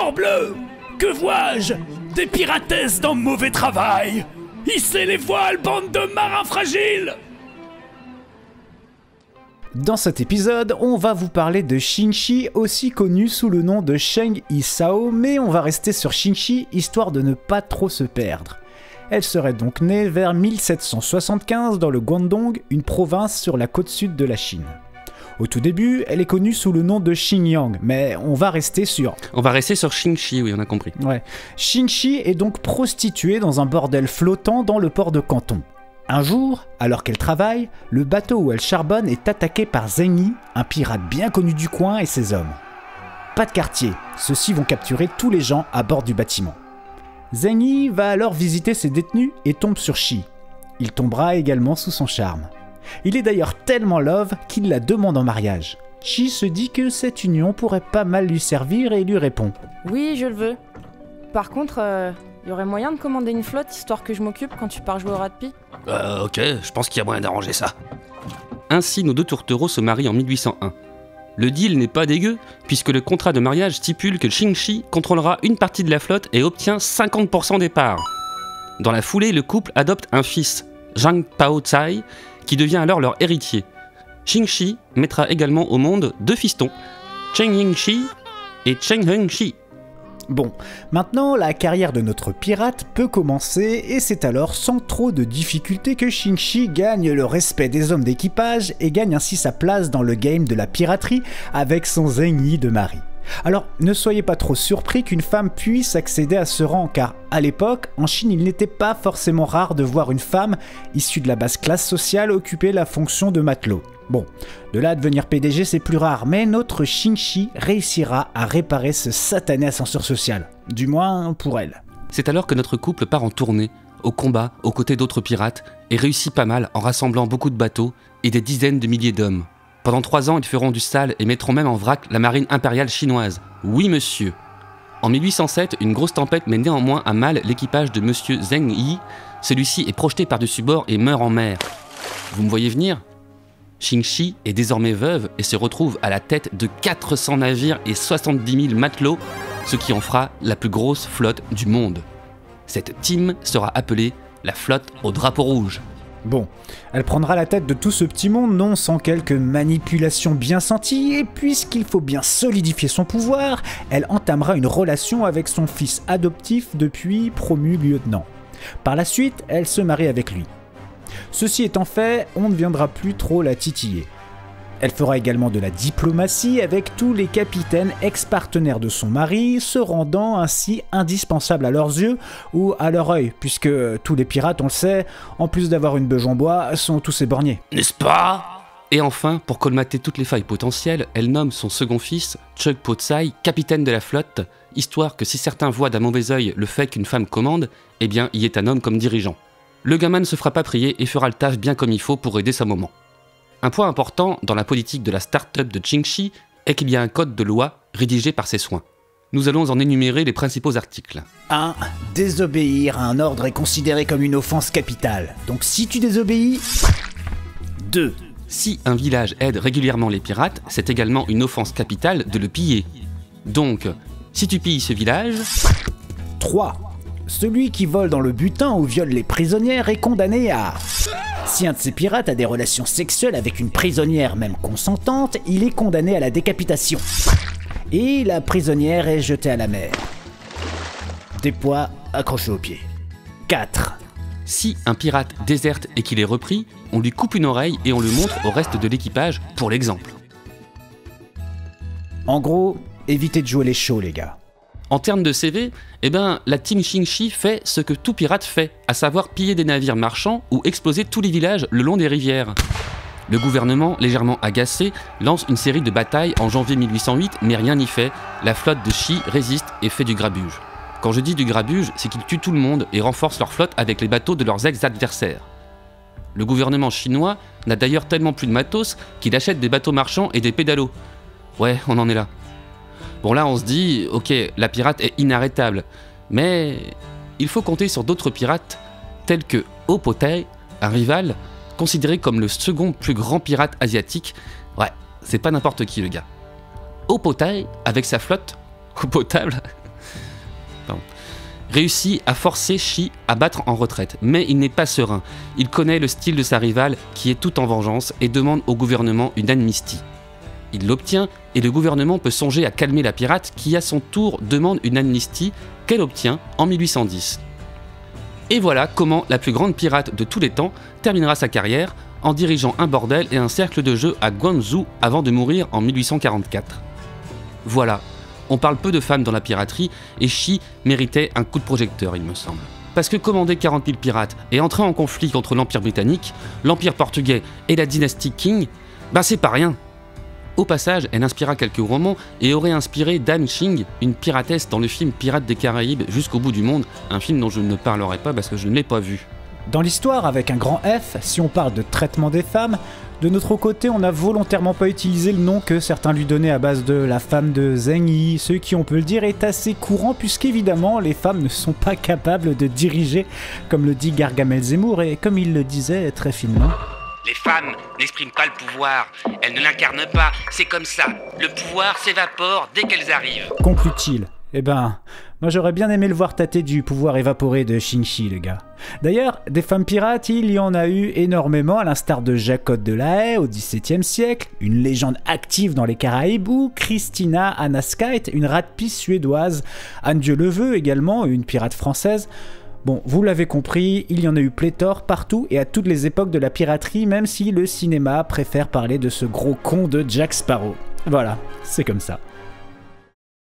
Morbleu! Que vois-je? Des piratesses dans mauvais travail! Hissez les voiles, bande de marins fragiles! Dans cet épisode, on va vous parler de Xingxi, aussi connu sous le nom de Sheng Yisao, mais on va rester sur Xingxi histoire de ne pas trop se perdre. Elle serait donc née vers 1775 dans le Guangdong, une province sur la côte sud de la Chine. Au tout début, elle est connue sous le nom de Xingyang, mais on va rester sur... On va rester sur Xingxi, oui, on a compris. Ouais. Xingxi est donc prostituée dans un bordel flottant dans le port de Canton. Un jour, alors qu'elle travaille, le bateau où elle charbonne est attaqué par Zheng Yi, un pirate bien connu du coin et ses hommes. Pas de quartier, ceux-ci vont capturer tous les gens à bord du bâtiment. Zheng Yi va alors visiter ses détenus et tombe sur Shi. Il tombera également sous son charme. Il est d'ailleurs tellement love qu'il la demande en mariage. Shi se dit que cette union pourrait pas mal lui servir et lui répond « Oui, je le veux. Par contre, y aurait moyen de commander une flotte histoire que je m'occupe quand tu pars jouer au rugby ? Ok, je pense qu'il y a moyen d'arranger ça. » Ainsi, nos deux tourtereaux se marient en 1801. Le deal n'est pas dégueu, puisque le contrat de mariage stipule que Xingxi contrôlera une partie de la flotte et obtient 50% des parts. Dans la foulée, le couple adopte un fils, Zhang Paotai, qui devient alors leur héritier. Xingxi mettra également au monde deux fistons, Cheng Yingxi et Cheng Hengxi. Bon, maintenant la carrière de notre pirate peut commencer et c'est alors sans trop de difficultés que Xingxi gagne le respect des hommes d'équipage et gagne ainsi sa place dans le game de la piraterie avec son Zheng Yi de mari. Alors ne soyez pas trop surpris qu'une femme puisse accéder à ce rang car à l'époque, en Chine il n'était pas forcément rare de voir une femme issue de la basse classe sociale occuper la fonction de matelot. Bon, de là à devenir PDG c'est plus rare, mais notre Xingxi réussira à réparer ce satané ascenseur social. Du moins pour elle. C'est alors que notre couple part en tournée, au combat, aux côtés d'autres pirates, et réussit pas mal en rassemblant beaucoup de bateaux et des dizaines de milliers d'hommes. Pendant 3 ans, ils feront du sale et mettront même en vrac la marine impériale chinoise. Oui, monsieur. En 1807, une grosse tempête met néanmoins à mal l'équipage de monsieur Zheng Yi. Celui-ci est projeté par-dessus bord et meurt en mer. Vous me voyez venir ? Xingxi est désormais veuve et se retrouve à la tête de 400 navires et 70 000 matelots, ce qui en fera la plus grosse flotte du monde. Cette team sera appelée la flotte au drapeau rouge. Bon, elle prendra la tête de tout ce petit monde, non sans quelques manipulations bien senties, et puisqu'il faut bien solidifier son pouvoir, elle entamera une relation avec son fils adoptif depuis promu lieutenant. Par la suite, elle se marie avec lui. Ceci étant fait, on ne viendra plus trop la titiller. Elle fera également de la diplomatie avec tous les capitaines ex-partenaires de son mari, se rendant ainsi indispensables à leurs yeux ou à leur œil, puisque tous les pirates, on le sait, en plus d'avoir une beuge en bois, sont tous éborgnés. N'est-ce pas ? Et enfin, pour colmater toutes les failles potentielles, elle nomme son second fils, Chug Po-tsai, capitaine de la flotte, histoire que si certains voient d'un mauvais œil le fait qu'une femme commande, eh bien, il y ait un homme comme dirigeant. Le gamin ne se fera pas prier et fera le taf bien comme il faut pour aider sa maman. Un point important dans la politique de la start-up de Xingxi est qu'il y a un code de loi rédigé par ses soins. Nous allons en énumérer les principaux articles. 1. Désobéir à un ordre est considéré comme une offense capitale. Donc si tu désobéis... 2. Si un village aide régulièrement les pirates, c'est également une offense capitale de le piller. Donc, si tu pilles ce village... 3. Celui qui vole dans le butin ou viole les prisonnières est condamné à... Si un de ces pirates a des relations sexuelles avec une prisonnière même consentante, il est condamné à la décapitation. Et la prisonnière est jetée à la mer. Des poids accrochés aux pieds. 4. Si un pirate déserte et qu'il est repris, on lui coupe une oreille et on le montre au reste de l'équipage pour l'exemple. En gros, évitez de jouer les chauds les gars. En termes de CV, la team Xingxi fait ce que tout pirate fait, à savoir piller des navires marchands ou exploser tous les villages le long des rivières. Le gouvernement, légèrement agacé, lance une série de batailles en janvier 1808, mais rien n'y fait. La flotte de Shi résiste et fait du grabuge. Quand je dis du grabuge, c'est qu'ils tuent tout le monde et renforcent leur flotte avec les bateaux de leurs ex-adversaires. Le gouvernement chinois n'a d'ailleurs tellement plus de matos qu'il achète des bateaux marchands et des pédalos. Ouais, on en est là. Bon là on se dit, ok, la pirate est inarrêtable, mais il faut compter sur d'autres pirates tels que O Po-tai, un rival considéré comme le second plus grand pirate asiatique. Ouais, c'est pas n'importe qui le gars. O Po-tai, avec sa flotte, eau potable, réussit à forcer Shi à battre en retraite. Mais il n'est pas serein. Il connaît le style de sa rivale qui est tout en vengeance et demande au gouvernement une amnistie. Il l'obtient et le gouvernement peut songer à calmer la pirate qui à son tour demande une amnistie qu'elle obtient en 1810. Et voilà comment la plus grande pirate de tous les temps terminera sa carrière en dirigeant un bordel et un cercle de jeu à Guangzhou avant de mourir en 1844. Voilà, on parle peu de femmes dans la piraterie et Shi méritait un coup de projecteur, il me semble. Parce que commander 40 000 pirates et entrer en conflit contre l'Empire britannique, l'Empire portugais et la dynastie Qing, c'est pas rien. Au passage, elle inspira quelques romans et aurait inspiré Dan Qing, une piratesse dans le film Pirates des Caraïbes jusqu'au bout du monde, un film dont je ne parlerai pas parce que je ne l'ai pas vu. Dans l'histoire, avec un grand F, si on parle de traitement des femmes, de notre côté, on n'a volontairement pas utilisé le nom que certains lui donnaient à base de la femme de Zheng Yi, ce qui, on peut le dire, est assez courant puisqu'évidemment, les femmes ne sont pas capables de diriger, comme le dit Gargamel Zemmour et comme il le disait très finement. Les femmes n'expriment pas le pouvoir, elles ne l'incarnent pas, c'est comme ça. Le pouvoir s'évapore dès qu'elles arrivent. Conclut-il. Moi j'aurais bien aimé le voir tâter du pouvoir évaporé de Xingxi, le gars. D'ailleurs, des femmes pirates, il y en a eu énormément, à l'instar de Jacotte de la Haye au XVIIe siècle, une légende active dans les Caraïbes, ou Christina Anaskite, une rate-pisse suédoise, Anne Dieu le veut également, une pirate française. Bon, vous l'avez compris, il y en a eu pléthore partout et à toutes les époques de la piraterie, même si le cinéma préfère parler de ce gros con de Jack Sparrow. Voilà, c'est comme ça.